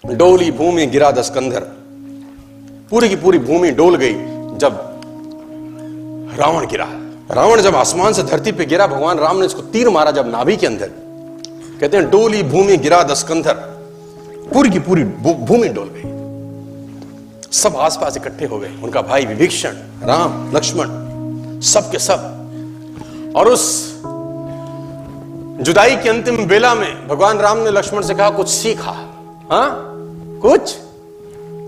डोली भूमि गिरा दस्कंधर, पूरी की पूरी भूमि डोल गई जब रावण गिरा। रावण जब आसमान से धरती पे गिरा, भगवान राम ने इसको तीर मारा जब नाभि के अंदर। कहते हैं डोली भूमि गिरा दस्कंधर, पूरी की पूरी भूमि डोल गई। सब आसपास इकट्ठे हो गए, उनका भाई विभीषण, राम, लक्ष्मण, सब के सब। और उस जुदाई की अंतिम बेला में भगवान राम ने लक्ष्मण से कहा कुछ सीखा। हाँ, कुछ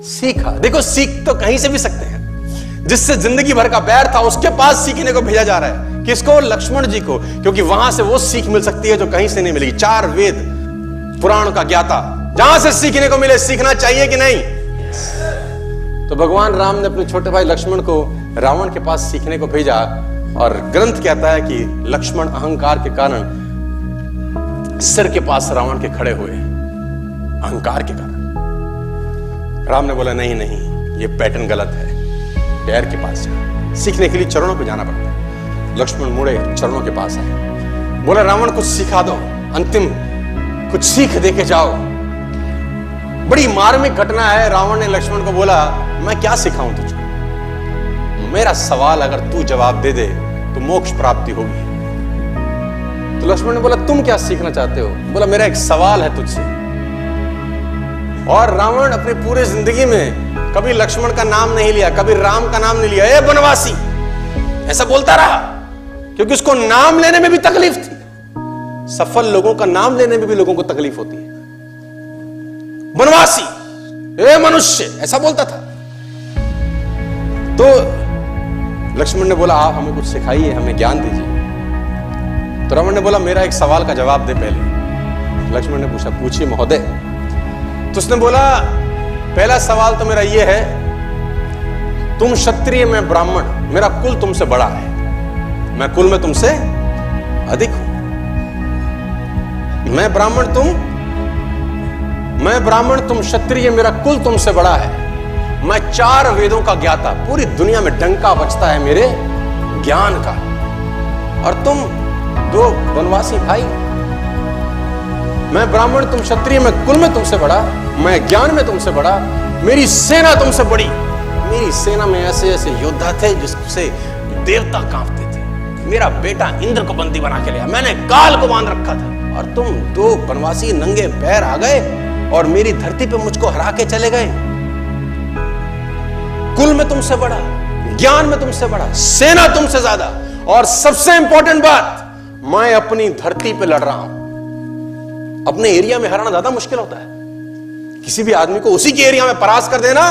सीखा। देखो, सीख तो कहीं से भी सकते हैं। जिससे जिंदगी भर का बैर था उसके पास सीखने को भेजा जा रहा है। किसको? लक्ष्मण जी को, क्योंकि वहां से वो सीख मिल सकती है जो कहीं से नहीं मिलेगी। 4 वेद पुराण का ज्ञाता, जहां से सीखने को मिले। सीखना चाहिए कि नहीं? तो भगवान राम ने अपने छोटे भाई लक्ष्मण को रावण के पास सीखने को भेजा। और ग्रंथ कहता है कि लक्ष्मण अहंकार के कारण सिर के पास रावण के खड़े हुए, अहंकार के कारण। राम ने बोला नहीं नहीं, ये पैटर्न गलत है, पैर के पास जा। सीखने के लिए चरणों पे जाना पड़ता है। लक्ष्मण मुड़े, चरणों के पास आए, बोला रावण कुछ सिखा दो, अंतिम कुछ सीख दे के जाओ। बड़ी मार्मिक घटना है। रावण ने लक्ष्मण को बोला मैं क्या सिखाऊं तुझको? मेरा सवाल अगर तू जवाब दे दे तो मोक्ष प्राप्ति होगी। तो लक्ष्मण ने बोला तुम क्या सीखना चाहते हो? बोला मेरा एक सवाल है तुझसे। और रावण अपनी पूरी जिंदगी में कभी लक्ष्मण का नाम नहीं लिया, कभी राम का नाम नहीं लिया। ए बनवासी, ऐसा बोलता रहा, क्योंकि उसको नाम लेने में भी तकलीफ थी। सफल लोगों का नाम लेने में भी लोगों को तकलीफ होती है। बनवासी, ए मनुष्य, ऐसा बोलता था। तो लक्ष्मण ने बोला आप हमें कुछ सिखाइए, हमें ज्ञान दीजिए। तो रावण ने बोला मेरा एक सवाल का जवाब दे पहले। लक्ष्मण ने पूछा पूछिए महोदय। तो उसने बोला पहला सवाल तो मेरा यह है, तुम क्षत्रिय, मैं ब्राह्मण, मेरा कुल तुमसे बड़ा है, मैं कुल में तुमसे अधिक हूं। मैं ब्राह्मण, तुम क्षत्रिय, मेरा कुल तुमसे बड़ा है। मैं 4 वेदों का ज्ञाता, पूरी दुनिया में डंका बजता है मेरे ज्ञान का। और तुम 2 वनवासी भाई। मैं ब्राह्मण, तुम क्षत्रिय, मैं कुल में तुमसे बड़ा, मैं ज्ञान में तुमसे बड़ा, मेरी सेना तुमसे बड़ी। मेरी सेना में ऐसे ऐसे योद्धा थे जिससे देवता कांपते थे। मेरा बेटा इंद्र को बंदी बना के लिया, मैंने काल को बांध रखा था। और तुम 2 वनवासी नंगे पैर आ गए और मेरी धरती पे मुझको हरा के चले गए। कुल में तुमसे बड़ा, ज्ञान में तुमसे बड़ा, सेना तुमसे ज्यादा, और सबसे इंपॉर्टेंट बात, मैं अपनी धरती पे लड़ रहा हूं। अपने एरिया में हराना ज्यादा मुश्किल होता है। किसी भी आदमी को उसी के एरिया में परास्त कर देना।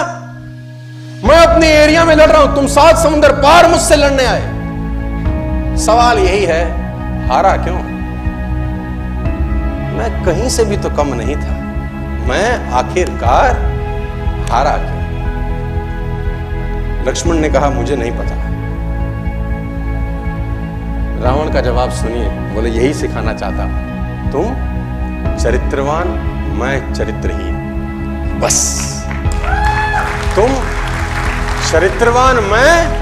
मैं अपने एरिया में लड़ रहा हूं, तुम 7 समुद्र पार मुझसे लड़ने आए। सवाल यही है, हारा क्यों? मैं कहीं से भी तो कम नहीं था, मैं आखिरकार हारा क्यों? लक्ष्मण ने कहा मुझे नहीं पता। रावण का जवाब सुनिए, बोले यही सिखाना चाहता, तुम चरित्रवान, मैं चरित्रहीन। बस, तुम चरित्रवान, मैं